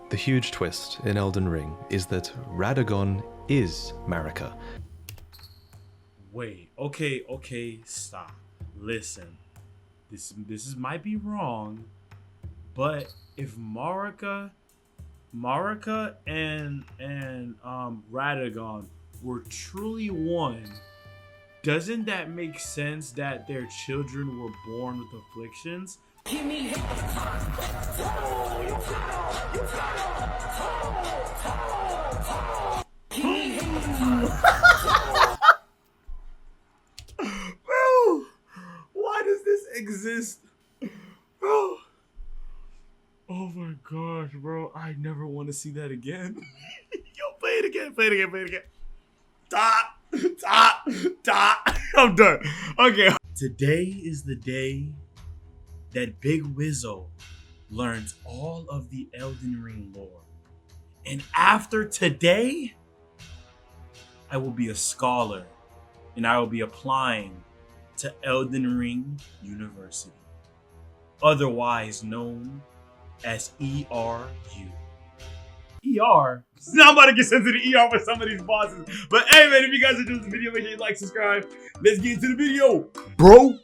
The huge twist in Elden Ring is that Radagon is Marika. Wait, okay, stop. Listen, this might be wrong, but if Marika and Radagon were truly one, doesn't that make sense that their children were born with afflictions? Bro, why does this exist? Bro. Oh my gosh, bro. I never want to see that again. Yo, play it again. Stop. I'm done. Okay. Today is the day that Big Wizzo learns all of the Elden Ring lore. And after today, I will be a scholar and I will be applying to Elden Ring University, otherwise known as ERU. ER? Now I'm about to get sent to the ER for some of these bosses. But hey man, if you guys enjoyed this video, make sure you like, subscribe. Let's get into the video, bro.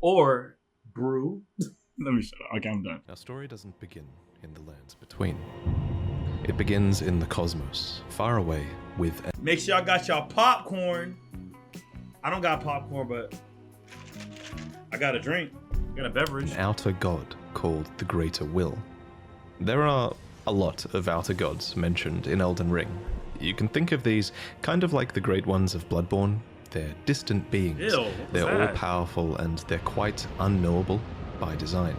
Or brew. Let me shut up. Okay, I'm done. Our story doesn't begin in the lands between. It begins in the cosmos, far away with... Make sure y'all got y'all popcorn. I don't got popcorn, but I got a drink. I got a beverage. An outer god called the Greater Will. There are a lot of outer gods mentioned in Elden Ring. You can think of these kind of like the great ones of Bloodborne. They're distant beings. Ew, they're all powerful and they're quite unknowable by design.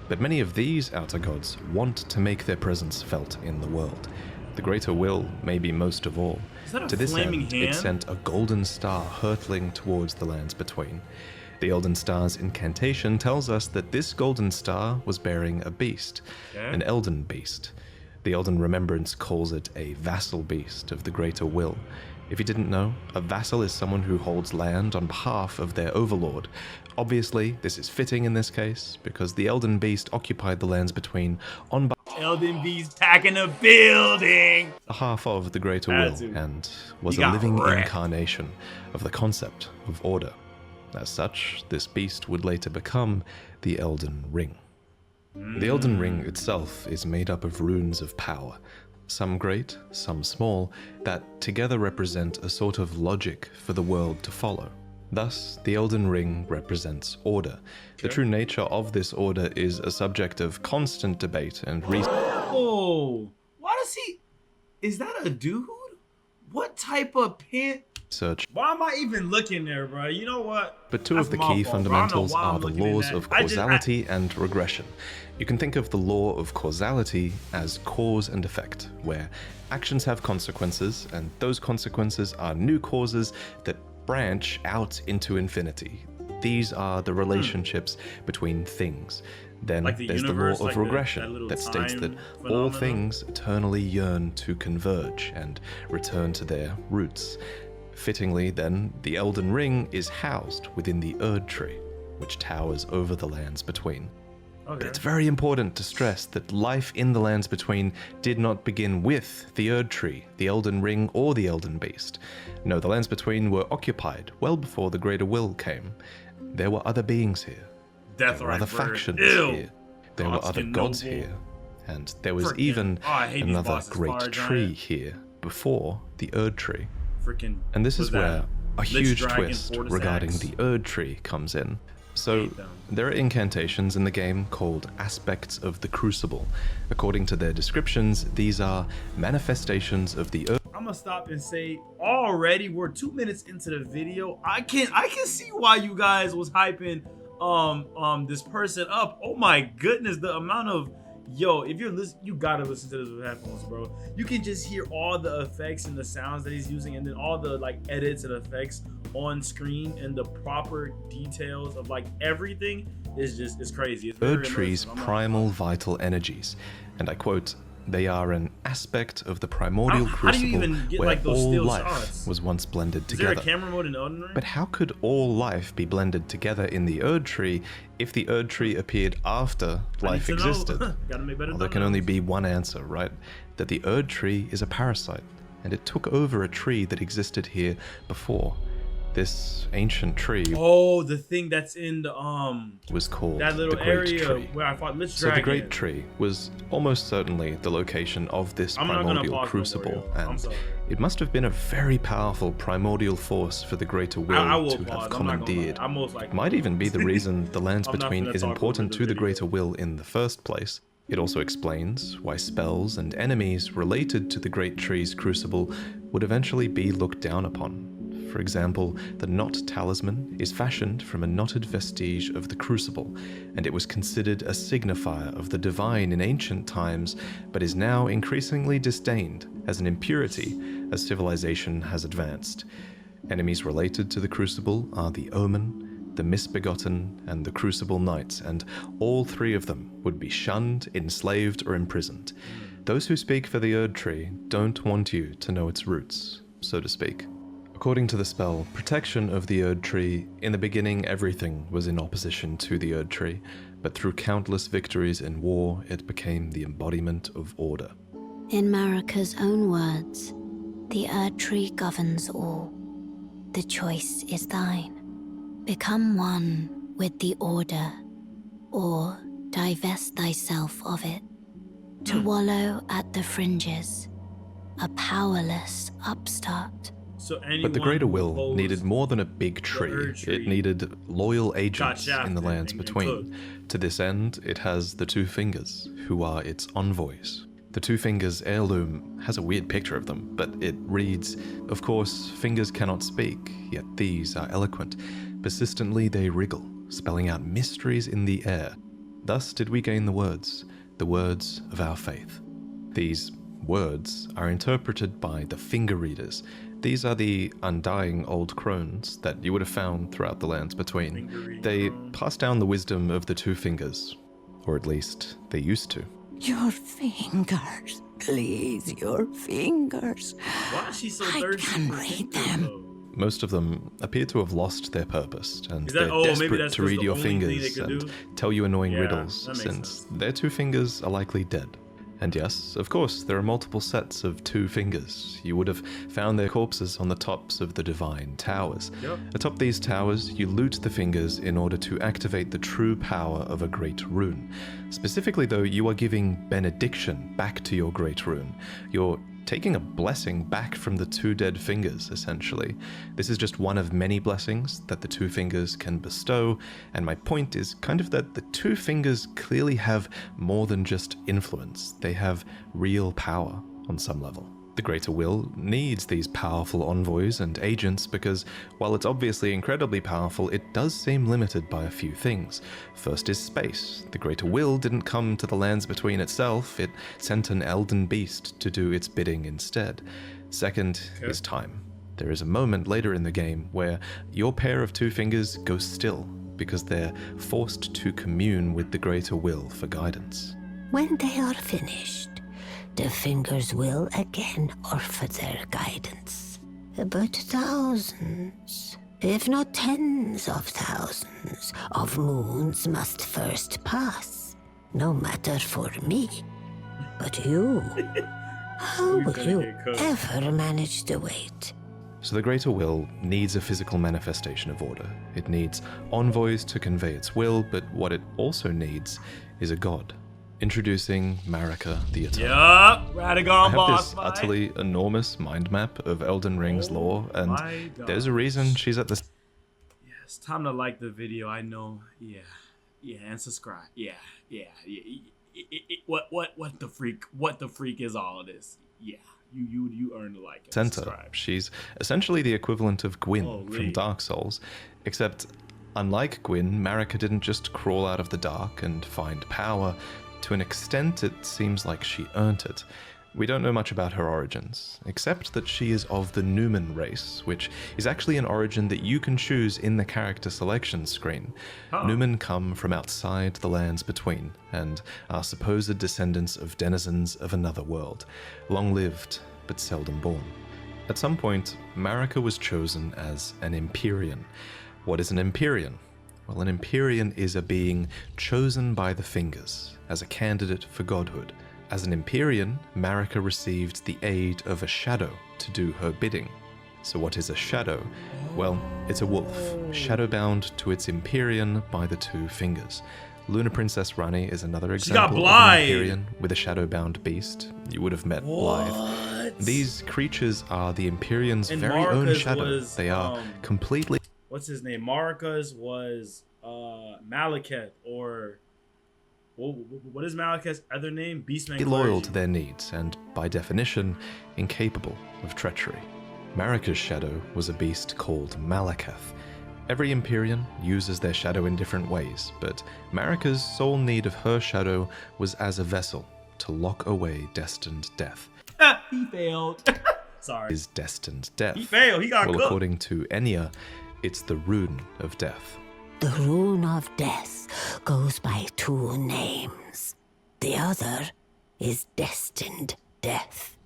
But many of these outer gods want to make their presence felt in the world. The Greater Will, maybe most of all. To this end, it sent a golden star hurtling towards the lands between. The Elden Star's incantation tells us that this golden star was bearing a beast, an Elden beast. The Elden Remembrance calls it a vassal beast of the Greater Will. If you didn't know, a vassal is someone who holds land on behalf of their overlord. Obviously, this is fitting in this case, because the Elden Beast occupied the lands between on Elden Beast packing a building! behalf of the Greater Will, and was a living incarnation of the concept of order. As such, this beast would later become the Elden Ring. The Elden Ring itself is made up of runes of power, some great, some small, that together represent a sort of logic for the world to follow. Thus, the Elden Ring represents order. The true nature of this order is a subject of constant debate and research. Oh, why does he... Is that a dude? What type of pin... Why am I even looking there, bro? You know what? But two of the key fundamentals are the laws of causality and regression. You can think of the law of causality as cause and effect, where actions have consequences, and those consequences are new causes that branch out into infinity. These are the relationships between things. Then there's the law of regression that states that all things eternally yearn to converge and return to their roots. Fittingly, then, the Elden Ring is housed within the Erd Tree, which towers over the lands between. But it's very important to stress that life in the lands between did not begin with the Erd Tree, the Elden Ring, or the Elden Beast. No, the lands between were occupied well before the Greater Will came. There were other beings here. There were other factions here. There were other gods here. And there was even another great tree here before the Erd Tree. And this is where a huge twist regarding the Erd Tree comes in. So, there are incantations in the game called Aspects of the Crucible. According to their descriptions, these are manifestations of the Erd. I'm gonna stop and say, already we're 2 minutes into the video. I can see why you guys was hyping this person up. Oh my goodness, the amount of... Yo, if you're listening, you gotta listen to this with headphones, bro. You can just hear all the effects and the sounds that he's using, and then all the like edits and effects on screen, and the proper details of like everything is just, it's crazy. It's Erd Tree's primal vital energies, and I quote, They are an aspect of the primordial How do you crucible even get, where like, those all steel life shots? was once blended Is together. there a camera mode in Elden Ring? But how could all life be blended together in the Erd Tree if the Erd Tree appeared after life existed? Gotta make better Well, there can only be one answer, right? That the Erd Tree is a parasite, and it took over a tree that existed here before. This ancient tree Oh, the thing that's in the was called that little the Great area Tree. where I fought Lich So Dragon. the Great Tree was almost certainly the location of this I'm not gonna primordial pause crucible, no more, yo. I'm and sorry. it must have been a very powerful primordial force for the Greater Will I will to pause. have I'm not gonna commandeered. lie. I'm most likely It might even be the reason the lands I'm not between gonna is talk important over to the the video. Greater Will in the first place. It also explains why spells and enemies related to the Great Tree's crucible would eventually be looked down upon. For example, the Knot Talisman is fashioned from a knotted vestige of the crucible, and it was considered a signifier of the divine in ancient times, but is now increasingly disdained as an impurity as civilization has advanced. Enemies related to the crucible are the Omen, the Misbegotten, and the Crucible Knights, and all three of them would be shunned, enslaved, or imprisoned. Those who speak for the Erd Tree don't want you to know its roots, so to speak. According to the spell, protection of the Erd Tree, in the beginning everything was in opposition to the Erd Tree, but through countless victories in war, it became the embodiment of order. In Marika's own words, the Erd Tree governs all. The choice is thine. Become one with the order, or divest thyself of it. To wallow at the fringes, a powerless upstart. So But the Greater Will needed more than a big tree. Erd Tree It needed loyal agents in the shafted lands and between. To this end, it has the Two Fingers, who are its envoys. The Two Fingers heirloom has a weird picture of them, but it reads, "Of course, fingers cannot speak, yet these are eloquent. Persistently they wriggle, spelling out mysteries in the air. Thus did we gain the words of our faith." These words are interpreted by the finger readers. These are the undying old crones that you would have found throughout the lands between. They pass down the wisdom of the Two Fingers, or at least they used to. Your fingers, please, your fingers. Why is she so I thirsty? can for read fingers, them. though? Most of them appear to have lost their purpose, and Is that- they're maybe desperate that's to just read the your only thing they fingers could and do? tell you annoying Yeah, riddles, that makes since sense. their two fingers are likely dead. And yes, of course, there are multiple sets of Two Fingers. You would have found their corpses on the tops of the divine towers. Yep. Atop these towers, you loot the fingers in order to activate the true power of a great rune. Specifically though, you are giving benediction back to your great rune. You're taking a blessing back from the two dead fingers, essentially. This is just one of many blessings that the Two Fingers can bestow, and my point is kind of that the Two Fingers clearly have more than just influence. They have real power on some level. The Greater Will needs these powerful envoys and agents because, while it's obviously incredibly powerful, it does seem limited by a few things. First is space. The Greater Will didn't come to the lands between itself, it sent an elden beast to do its bidding instead. Second is time. There is a moment later in the game where your pair of Two Fingers go still because they're forced to commune with the Greater Will for guidance. When they are finished, the fingers will again offer their guidance. But thousands, if not tens of thousands, of moons must first pass. No matter for me. But you, how will you ever manage to wait? So the Greater Will needs a physical manifestation of order. It needs envoys to convey its will, but what it also needs is a god. Introducing Marika the Eternal. Yup, I Radagon have boss this fight. utterly enormous mind map of Elden Ring's lore, and my there's a reason she's at the Yeah, it's time to like the video. I know. Yeah, and subscribe. Yeah. What the freak? What the freak is all of this? Yeah, you earned a like and center. subscribe. She's essentially the equivalent of Gwyn Holy. from Dark Souls, except unlike Gwyn, Marika didn't just crawl out of the dark and find power. To an extent, it seems like she earned it. We don't know much about her origins, except that she is of the Newman race, which is actually an origin that you can choose in the character selection screen. Newman come from outside the lands between, and are supposed descendants of denizens of another world, long-lived but seldom born. At some point, Marika was chosen as an Empyrean. What is an Empyrean? Well, an Empyrean is a being chosen by the Fingers as a candidate for godhood. As an Empyrean, Marika received the aid of a shadow to do her bidding. So what is a shadow? Well, it's a wolf, shadowbound to its Empyrean by the two fingers. Lunar Princess Rani is another example of an Empyrean with a shadowbound beast. You would have met Blythe. These creatures are the Empyrean's And very own Marika's shadow. was, They are completely what's his name? Marika's was Malekith, or what is Malekith's other name? Beastman. loyal to their needs and, by definition, incapable of treachery. Marika's shadow was a beast called Malekith. Every Empyrean uses their shadow in different ways, but Marika's sole need of her shadow was as a vessel to lock away destined death. He failed. Sorry. Is destined death. He failed. He got Well, cooked. according to Enya, it's the rune of death. The rune of death goes by two names. The other is destined death.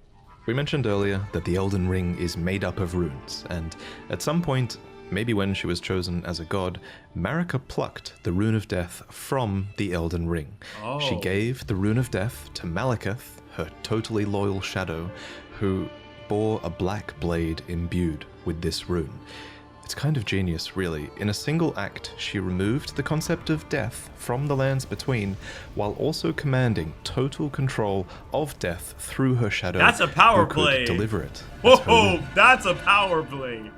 We mentioned earlier that the Elden Ring is made up of runes, and at some point, maybe when she was chosen as a god, Marika plucked the rune of death from the Elden Ring. She gave the rune of death to Malekith, her totally loyal shadow, who bore a black blade imbued with this rune. It's kind of genius, really. In a single act, she removed the concept of death from the lands between, while also commanding total control of death through her shadow. That's a power who could play. deliver it. as her Whoa, rune. that's a power play.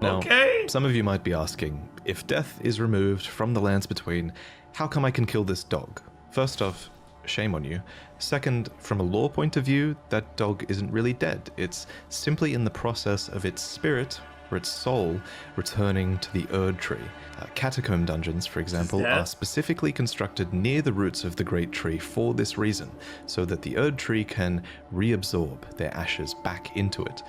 Now, Okay. some of you might be asking, if death is removed from the lands between, how come I can kill this dog? First off, shame on you. Second, from a lore point of view, that dog isn't really dead. It's simply in the process of its spirit, or its soul, returning to the Erd Tree. Catacomb dungeons, for example, are specifically constructed near the roots of the Great Tree for this reason, so that the Erd Tree can reabsorb their ashes back into it.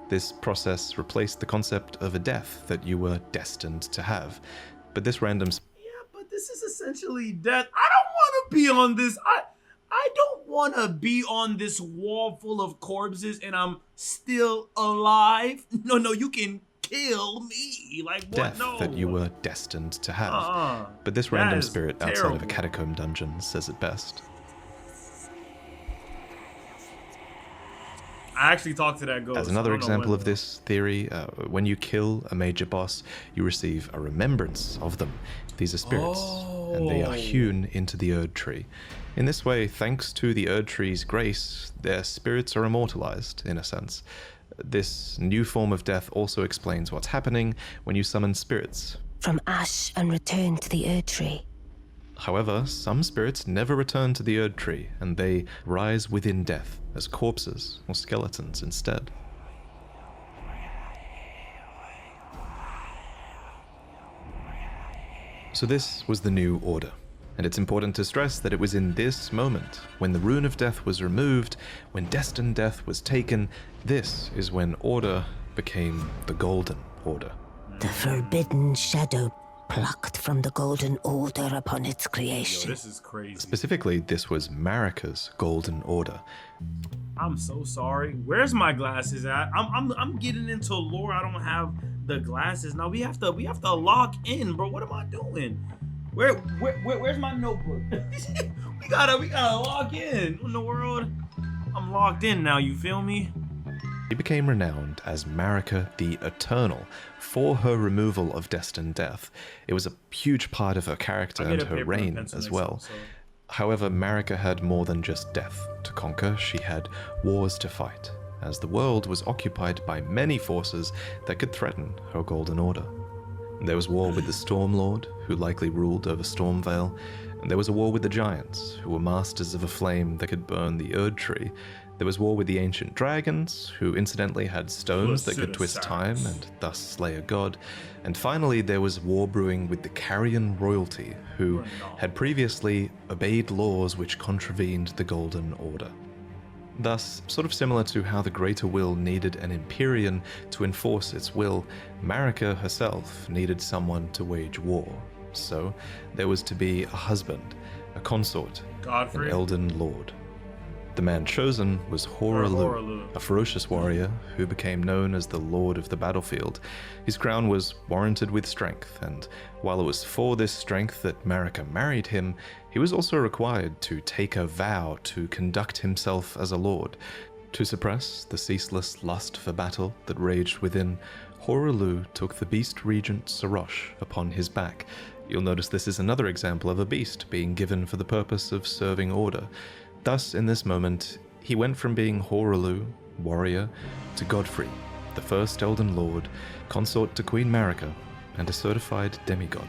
This process replaced the concept of a death that you were destined to have. But this random Yeah, but this is essentially death. I don't want to be on this. I don't want to be on this wall full of corpses and I'm still alive. No, you can kill me. Like what? death No. that you were destined to have. But this that random is spirit outside of a terrible. catacomb dungeon says it best. I actually talked to that ghost. As another I don't know example when. of this theory, when you kill a major boss, you receive a remembrance of them. These are spirits, and they are hewn into the Erd Tree. In this way, thanks to the Erd Tree's grace, their spirits are immortalized, in a sense. This new form of death also explains what's happening when you summon spirits. From ash and return to the Erd Tree. However, some spirits never return to the Erd Tree, and they rise within death as corpses or skeletons instead. So this was the new order, and it's important to stress that it was in this moment, when the rune of death was removed, when destined death was taken, this is when order became the Golden Order. The forbidden shadow plucked from the Golden Order upon its creation. Yo, this is crazy. Specifically, this was Marika's Golden Order. I'm so sorry. Where's my glasses at? I'm getting into lore. I don't have the glasses now. We have to lock in, bro. What am I doing? Where's my notebook? we gotta lock in. What in the world? I'm locked in now. You feel me? She became renowned as Marika the Eternal for her removal of destined death. It was a huge part of her character I'll get and a her paper and reign pencil as next well. episode. However, Marika had more than just death to conquer. She had wars to fight, as the world was occupied by many forces that could threaten her Golden Order. There was war with the Storm Lord, who likely ruled over Stormvale, and there was a war with the Giants, who were masters of a flame that could burn the Erd Tree. There was war with the ancient dragons, who incidentally had stones that could twist time and thus slay a god. And finally, there was war brewing with the Carrion royalty, who had previously obeyed laws which contravened the Golden Order. Thus, sort of similar to how the Greater Will needed an Empyrean to enforce its will, Marika herself needed someone to wage war. So, there was to be a husband, a consort, Godfrey? an Elden Lord. The man chosen was Hoarah, a ferocious warrior who became known as the Lord of the Battlefield. His crown was warranted with strength, and while it was for this strength that Marika married him, he was also required to take a vow to conduct himself as a lord. To suppress the ceaseless lust for battle that raged within, Hoarah took the beast regent Sarosh upon his back. You'll notice this is another example of a beast being given for the purpose of serving order. Thus, in this moment, he went from being Hoarah, warrior, to Godfrey, the first Elden Lord, consort to Queen Marika, and a certified demigod.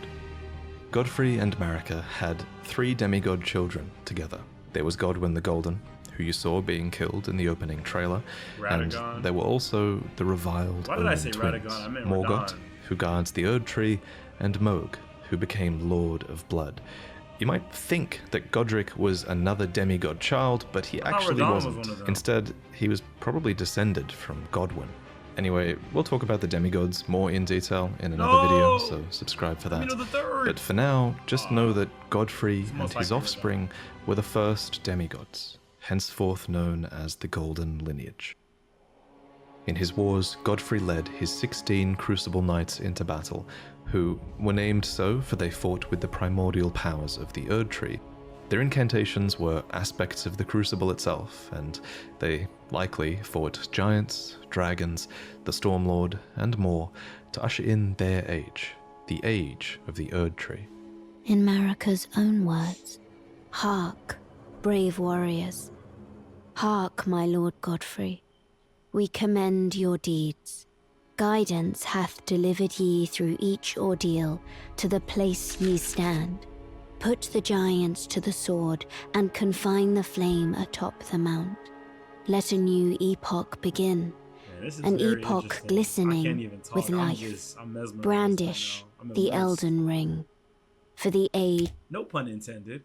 Godfrey and Marika had 3 demigod children together. There was Godwyn the Golden, who you saw being killed in the opening trailer, Radagon. And there were also the reviled Why did I Omen say twins, Radagon? I meant Morgoth, Radon. who guards the Erd Tree, and Mohg, who became Lord of Blood. You might think that Godric was another demigod child, but he actually Radon was wasn't. one of them. Instead, he was probably descended from Godwyn. Anyway, we'll talk about the demigods more in detail in another video, so subscribe for that. The third. But for now, just know that Godfrey and most his likely offspring were the first demigods, henceforth known as the Golden Lineage. In his wars, Godfrey led his 16 Crucible Knights into battle, who were named so for they fought with the primordial powers of the Erd Tree. Their incantations were aspects of the Crucible itself, and they likely fought giants, dragons, the Stormlord, and more to usher in their age, the age of the Erd Tree. In Marika's own words, "Hark, brave warriors. Hark, my Lord Godfrey. We commend your deeds. Guidance hath delivered ye through each ordeal to the place ye stand. Put the giants to the sword and confine the flame atop the mount. Let a new epoch begin, Man, this is an very epoch interesting. I can't glistening even talk. with I'm life. mesmerized Brandish right now. I'm the immersed. Elden Ring, for the age No pun intended.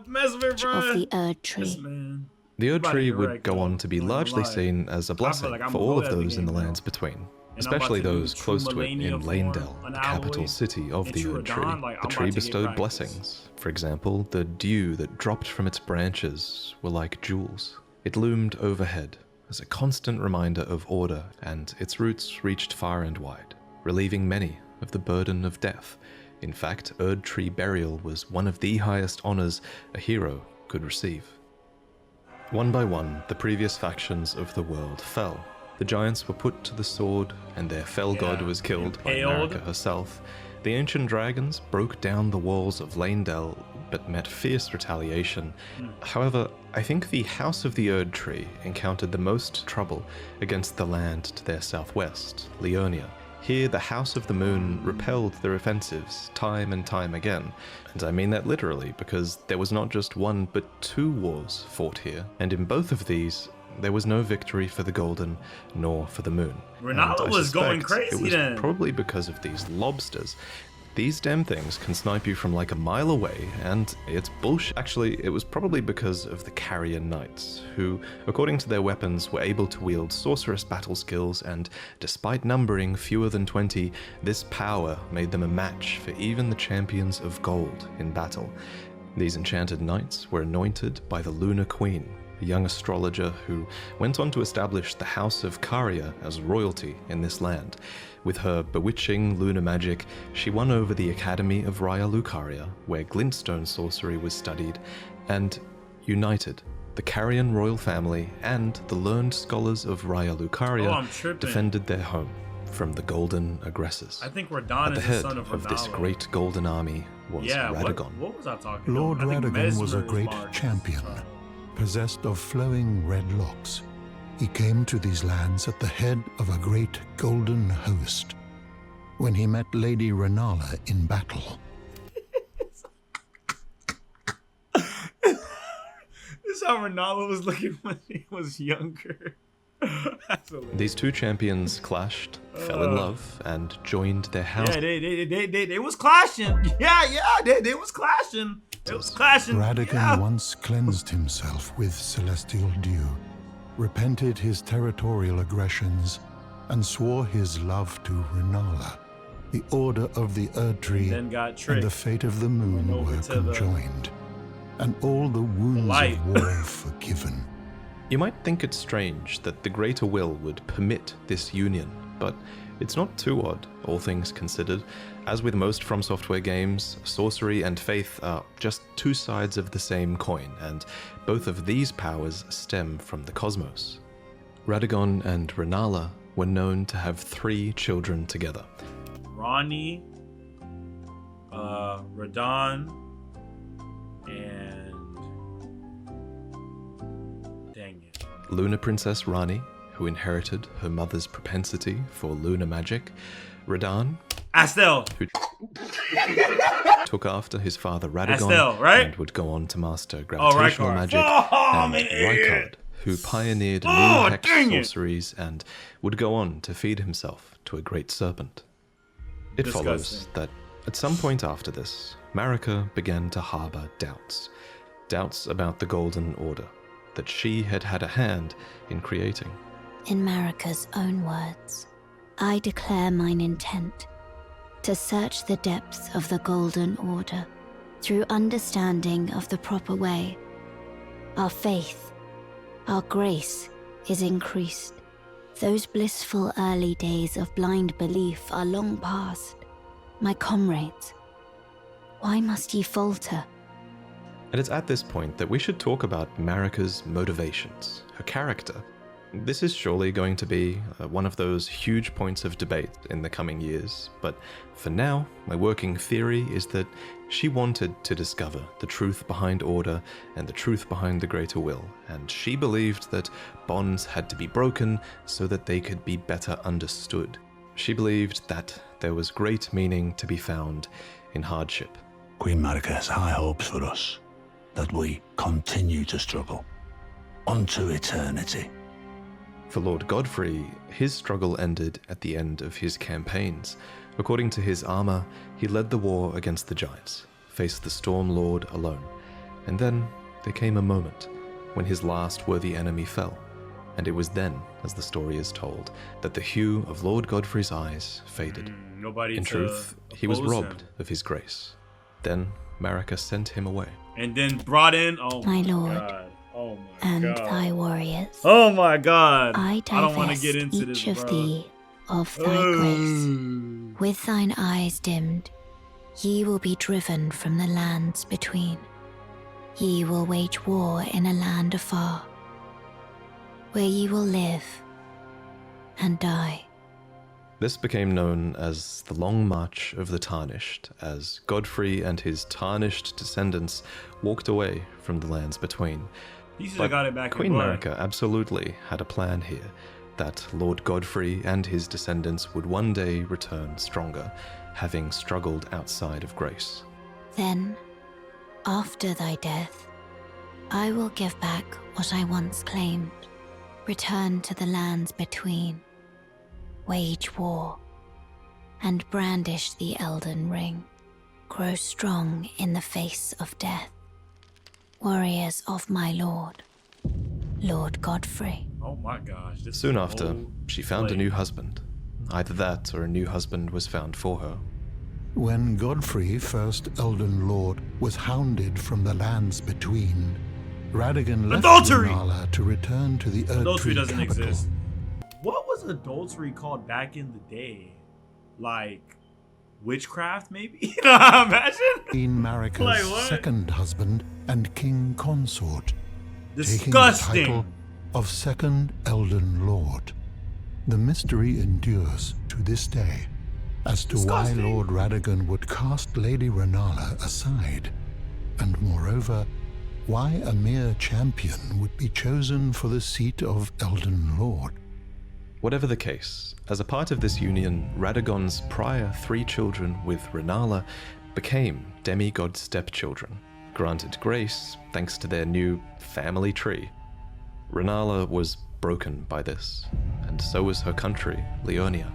Mesmerized. of the Erd Yes, Tree." man. The Erd About to Tree get would wrecked, go though. on to be Not gonna largely lie. seen as a blessing like I'm for all good of at the those in the game now. lands between, And I'm especially about to do those True close to it Millennia in form, Leyndell, an the alloy, capital city of and the True Erd Tree. Adon, like, The I'm tree about to get bestowed practice. blessings. For example, the dew that dropped from its branches were like jewels. It loomed overhead as a constant reminder of order, and its roots reached far and wide, relieving many of the burden of death. In fact, Erd Tree burial was one of the highest honors a hero could receive. One by one, the previous factions of the world fell. The giants were put to the sword, and their fell god was killed by impaled. Marika herself. The ancient dragons broke down the walls of Leyndell, but met fierce retaliation. However, I think the House of the Erd Tree encountered the most trouble against the land to their southwest, Leonia. Here, the House of the Moon repelled their offensives time and time again. And I mean that literally, because there was not just one, but 2 wars fought here, and in both of these, there was no victory for the Golden, nor for the Moon. Ronaldo And I was going suspect crazy it was then. probably because of these lobsters. These damn things can snipe you from like a mile away, and it's bullshit. Actually, it was probably because of the Carrier Knights, who, according to their weapons, were able to wield sorcerous battle skills, and despite numbering fewer than 20, this power made them a match for even the champions of gold in battle. These enchanted knights were anointed by the Lunar Queen, a young astrologer who went on to establish the House of Carrier as royalty in this land. With her bewitching lunar magic, she won over the Academy of Raya Lucaria, where glintstone sorcery was studied, and united the Carrion royal family and the learned scholars of Raya Lucaria I'm tripping. defended their home from the golden aggressors. I think Radon At the is the head son of of this Ronaldo. great golden army was Yeah, Radagon. what was I talking Lord about? I think Radagon was a Mesmer is great Marcus. champion, Sorry. possessed of flowing red locks. He came to these lands at the head of a great golden host. When he met Lady Renala in battle, This is how Ronaldo was looking when he was younger. That's hilarious. These 2 champions clashed, fell in love, and joined their house. Yeah, they was clashing. Yeah, they was clashing. monsters. Clashing. Radagon Yeah. once cleansed himself with celestial dew, repented his territorial aggressions, and swore his love to Renala. The order of the Erdtree Then got and tricked. the fate of the moon Went over were to the conjoined, and all the wounds light. of war forgiven. You might think it strange that the Greater Will would permit this union, but it's not too odd, all things considered. As with most From Software games, sorcery and faith are just two sides of the same coin, and both of these powers stem from the cosmos. Radagon and Renala were known to have 3 children together. Ronnie, Radon, and dang it. Lunar Princess Rani, who inherited her mother's propensity for lunar magic. Radon, Astel. who took after his father Radagon Astel, right? and would go on to master gravitational Rykard. magic, Oh, and I'm an idiot. Rykard, who pioneered Oh, new hex dang it. sorceries and would go on to feed himself to a great serpent. It follows Disgusting. that at some point after this, Marika began to harbor doubts. Doubts about the Golden Order, that she had had a hand in creating. In Marika's own words, I declare mine intent to search the depths of the Golden Order through understanding of the proper way. Our faith, our grace is increased. Those blissful early days of blind belief are long past. My comrades, why must ye falter? And it's at this point that we should talk about Marika's motivations, her character. This is surely going to be one of those huge points of debate in the coming years, but for now, my working theory is that she wanted to discover the truth behind order and the truth behind the greater will, and she believed that bonds had to be broken so that they could be better understood. She believed that there was great meaning to be found in hardship. Queen Marika has high hopes for us, that we continue to struggle unto eternity. For Lord Godfrey, his struggle ended at the end of his campaigns. According to his armor, he led the war against the giants, faced the Storm Lord alone, and then there came a moment when his last worthy enemy fell, and it was then, as the story is told, that the hue of Lord Godfrey's eyes faded. Nobody. In to truth, he was oppose robbed him. of his grace. Then Marika sent him away. And then brought in. Oh My my lord, God. Oh my And God. thy warriors, Oh my God. I don't want to divest get into each this, of bro. thee of thy grace. With thine eyes dimmed, ye will be driven from the lands between. Ye will wage war in a land afar, where ye will live and die. This became known as the Long March of the Tarnished, as Godfrey and his tarnished descendants walked away from the lands between. He should But have got it back Queen in blood. Marika absolutely had a plan here, that Lord Godfrey and his descendants would one day return stronger, having struggled outside of grace. Then, after thy death, I will give back what I once claimed, return to the lands between, wage war, and brandish the Elden Ring, grow strong in the face of death. Warriors of my lord, Lord Godfrey. Oh my gosh. This Soon is after, old she found a slave. new husband. Either that or a new husband was found for her. When Godfrey, first Elden Lord, was hounded from the lands between, Radagon left Adultery! Renala to return to the Adultery Erdtree doesn't capital. exist. What was adultery called back in the day? Like witchcraft, maybe? Imagine. Queen Like Marika's what? second husband and king consort, taking the Disgusting. title of Second Elden Lord. The mystery endures to this day as to Disgusting. why Lord Radagon would cast Lady Renala aside, and moreover, why a mere champion would be chosen for the seat of Elden Lord. Whatever the case, as a part of this union, Radagon's prior 3 children with Renala became demigod stepchildren, granted grace thanks to their new family tree. Renala was broken by this, and so was her country, Leonia.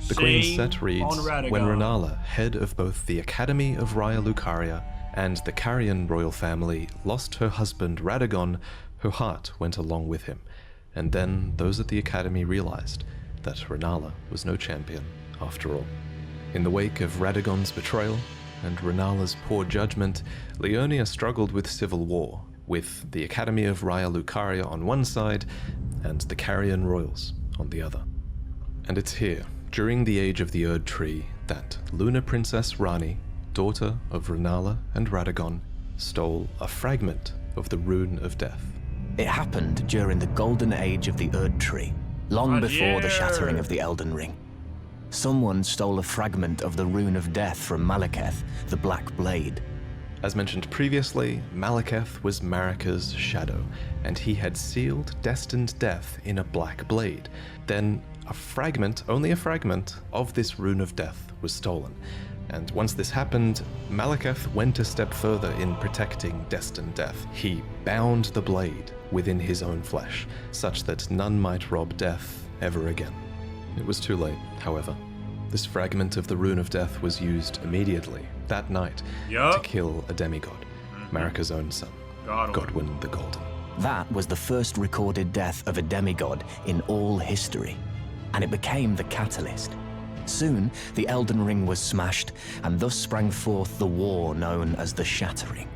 The Queen's Shame set reads, on Radagon. when Renala, head of both the Academy of Raya Lucaria and the Carian royal family lost her husband Radagon, her heart went along with him. And then those at the Academy realized that Rennala was no champion after all. In the wake of Radagon's betrayal and Rennala's poor judgment, Leonia struggled with civil war, with the Academy of Raya Lucaria on one side and the Carian royals on the other. And it's here, during the age of the Erd Tree, that Lunar Princess Rani, daughter of Rennala and Radagon, stole a fragment of the Rune of Death. It happened during the golden age of the Erd Tree, long before the shattering of the Elden Ring. Someone stole a fragment of the Rune of Death from Malekith, the Black Blade. As mentioned previously, Malekith was Marika's shadow, and he had sealed destined death in a black blade. Then a fragment, only a fragment, of this Rune of Death was stolen. And once this happened, Malekith went a step further in protecting destined death. He bound the blade within his own flesh, such that none might rob death ever again. It was too late, however. This fragment of the Rune of Death was used immediately, that night, to kill a demigod, Marika's own son, Godwyn the Golden. That was the first recorded death of a demigod in all history, and it became the catalyst. Soon, the Elden Ring was smashed, and thus sprang forth the war known as the Shattering.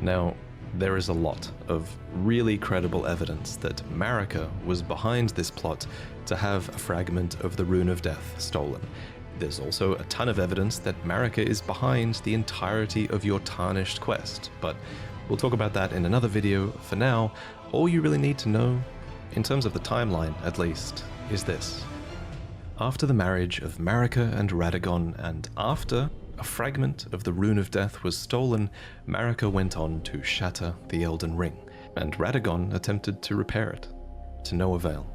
Now, there is a lot of really credible evidence that Marika was behind this plot to have a fragment of the Rune of Death stolen. There's also a ton of evidence that Marika is behind the entirety of your tarnished quest, but we'll talk about that in another video. For now, all you really need to know, in terms of the timeline at least, is this. After the marriage of Marika and Radagon, and after a fragment of the Rune of Death was stolen, Marika went on to shatter the Elden Ring, and Radagon attempted to repair it, to no avail.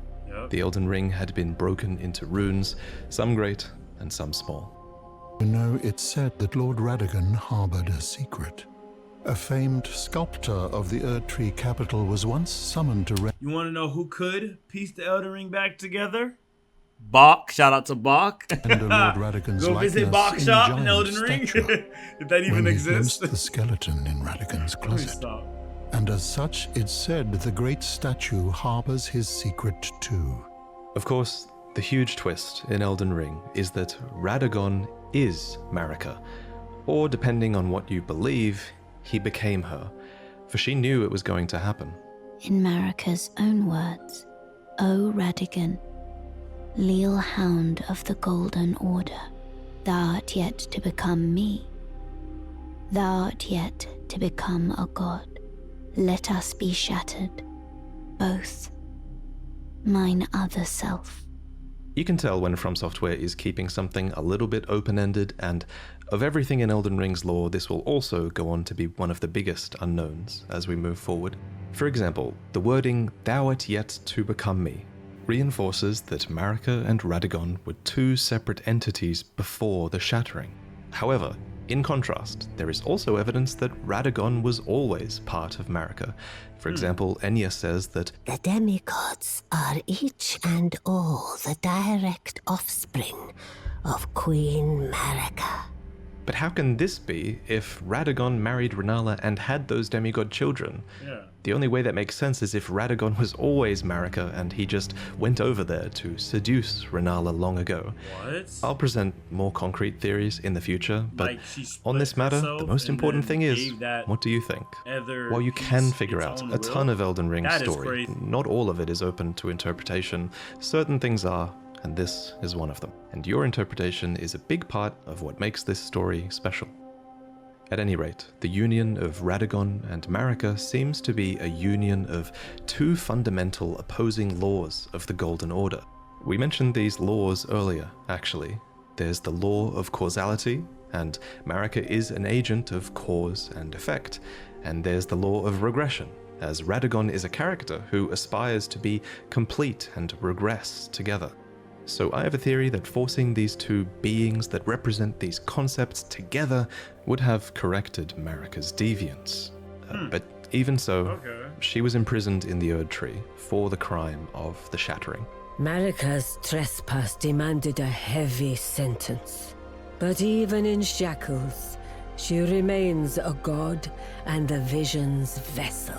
The Elden Ring had been broken into runes, some great and some small. You know, it's said that Lord Radagon harbored a secret. A famed sculptor of the Erd Tree capital was once summoned to You want to know who could piece the Elden Ring back together? Bach, shout out to Bach. render Lord Radagon's Go visit Bach likeness shop in in Elden Ring. statue If that even when he exists. glimpsed the skeleton in Radagon's closet. And as such, it's said the great statue harbors his secret too. Of course, the huge twist in Elden Ring is that Radagon is Marika, or depending on what you believe, he became her, for she knew it was going to happen. In Marika's own words, O Radagon, leal hound of the Golden Order, thou art yet to become me. Thou art yet to become a god. Let us be shattered, both. Mine other self. You can tell when From Software is keeping something a little bit open-ended, and of everything in Elden Ring's lore, this will also go on to be one of the biggest unknowns as we move forward. For example, the wording, thou art yet to become me, reinforces that Marika and Radagon were two separate entities before the Shattering. However, in contrast, there is also evidence that Radagon was always part of Marika. For example, Enya says that The demigods are each and all the direct offspring of Queen Marika. but how can this be if Radagon married Rennala and had those demigod children? Yeah. The only way that makes sense is if Radagon was always Marika and he just went over there to seduce Rennala long ago. What? I'll present more concrete theories in the future, but Like she split on this matter, herself the most and important then thing is, gave that what do you think? other While you piece can figure its out own a ton will? of Elden Ring's That is story, crazy. not all of it is open to interpretation. Certain things are, and this is one of them. And your interpretation is a big part of what makes this story special. At any rate, the union of Radagon and Marika seems to be a union of two fundamental opposing laws of the Golden Order. We mentioned these laws earlier, actually. There's the law of causality, and Marika is an agent of cause and effect. And there's the law of regression, as Radagon is a character who aspires to be complete and regress together. So I have a theory that forcing these two beings that represent these concepts together would have corrected Marika's deviance. But even so, she was imprisoned in the Erd Tree for the crime of the Shattering. Marika's trespass demanded a heavy sentence. But even in shackles, She remains a god and the vision's vessel.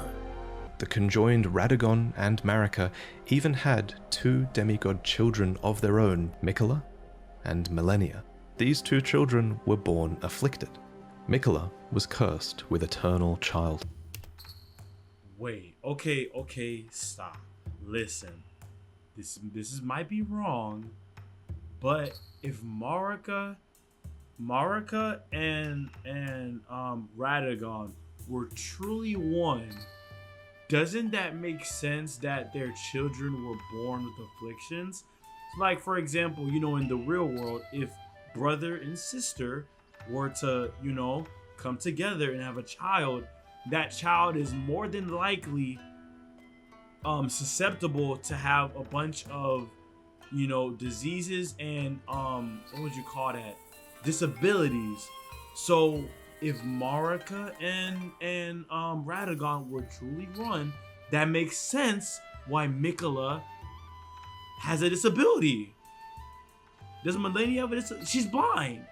The conjoined Radagon and Marika even had 2 demigod children of their own, Mikola and Millennia. These 2 children were born afflicted. Mikola was cursed with eternal child. Wait, okay, stop. Listen, this might be wrong, but if Marika and Radagon were truly one, doesn't that make sense that their children were born with afflictions? Like, for example, you know, in the real world, if brother and sister were to, you know, come together and have a child, that child is more than likely susceptible to have a bunch of, you know, diseases and what would you call that, disabilities. So if Marika and Radagon were truly one, that makes sense why Mikola has a disability. Does Millennia have a disability? She's blind.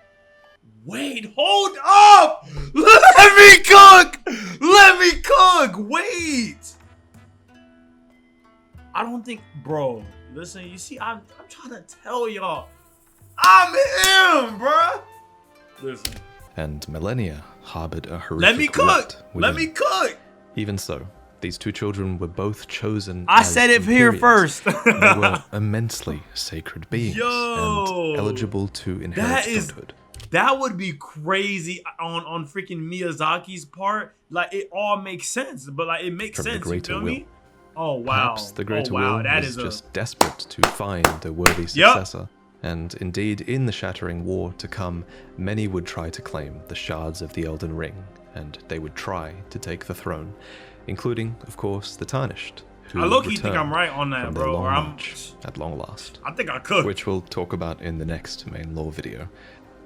Wait, hold up! Let me cook! Let me cook! Wait! I don't think, bro, listen, you see, I'm trying to tell y'all, I'm him, bruh! Listen. And Millennia harbored a horrific Let me cook! rot Let within. me cook! Even so, these 2 children were both chosen I as said it here Imperials. first. They were immensely sacred beings Yo! and eligible to inherit That is- godhood. That would be crazy on freaking Miyazaki's part. Like, it all makes sense, but like, it makes From the sense. You greater feel will. me? Oh wow! Perhaps the greater oh, wow. will That was is just desperate to find a worthy successor. And indeed, in the shattering war to come, many would try to claim the shards of the Elden Ring, and they would try to take the throne, including, of course, the Tarnished, who I low-key think returned I'm right on that, from their bro. long Or march at long last, I think I cooked. which we'll talk about in the next main lore video.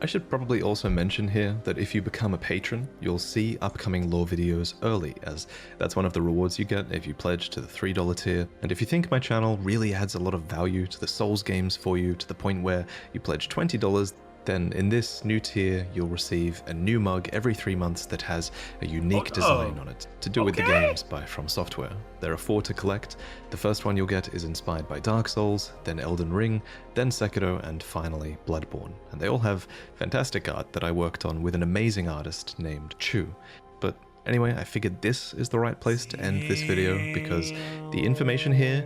I should probably also mention here that if you become a patron, you'll see upcoming lore videos early, as that's one of the rewards you get if you pledge to the $3 tier. And if you think my channel really adds a lot of value to the Souls games for you to the point where you pledge $20, then in this new tier you'll receive a new mug every 3 months that has a unique design on it to do with the games by From Software. There are 4 to collect. The first one you'll get is inspired by Dark Souls, then Elden Ring, then Sekiro, and finally Bloodborne. And they all have fantastic art that I worked on with an amazing artist named Chu. But anyway, I figured this is the right place to end this video because the information here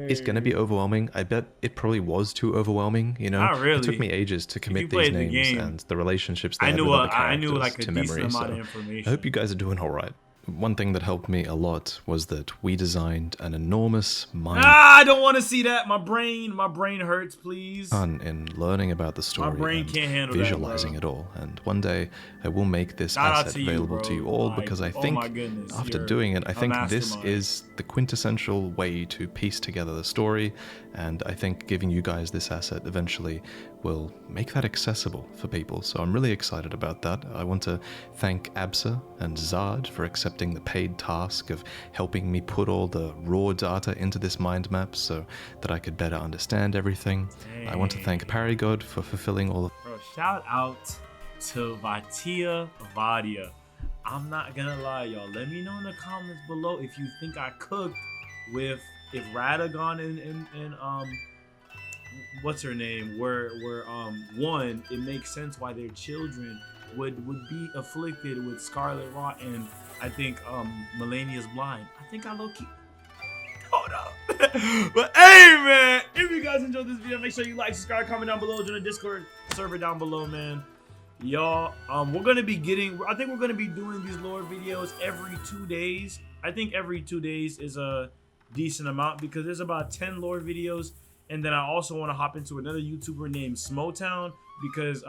is going to be overwhelming. I bet it probably was too overwhelming, you know? Not really. It took me ages to commit these played the names game, and the relationships they I had knew with other I knew characters like a to decent memory, amount so of information. I hope you guys are doing alright. One thing that helped me a lot was that we designed an enormous mind I don't want to see that. My brain hurts, please. fun in learning about the story brain and can't handle that, visualizing bro. it all. And one day I will make this Shout out asset to you, available bro. to you all Like, because I oh think my goodness, after you're doing it, I a think this mastermind. is the quintessential way to piece together the story. And I think giving you guys this asset eventually will make that accessible for people. So I'm really excited about that. I want to thank Absa and Zard for accepting the paid task of helping me put all the raw data into this mind map so that I could better understand everything. I want to thank Paragod for fulfilling all of Bro, shout out to VaatiVidya. I'm not gonna lie, y'all. Let me know in the comments below if you think I cooked with if Radagon and what's her name were one. It makes sense why their children would be afflicted with scarlet rot, and I think Millennia's blind. I think I low-key hold up. But hey man, if you guys enjoyed this video, make sure you like, subscribe, comment down below, join the Discord server down below, man. Y'all, we're gonna be I think we're gonna be doing these lore videos every 2 days. I think every 2 days is a decent amount because there's about 10 lore videos, and then I also want to hop into another YouTuber named Smotown because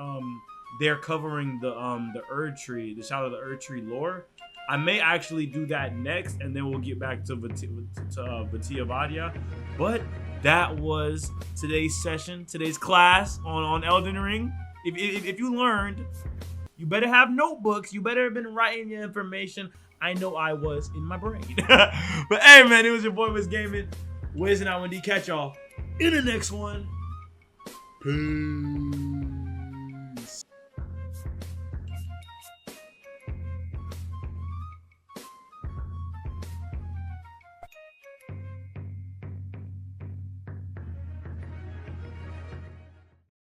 they're covering the Erd Tree, the Shadow of the Erd Tree lore. I may actually do that next, and then we'll get back to VaatiVidya. But that was today's session, today's class on Elden Ring. If you learned, you better have notebooks. You better have been writing your information. I know I was in my brain. But hey, man, it was your boy Wiz Gaming. Wiz and I, Wendy. Catch y'all in the next one. Peace.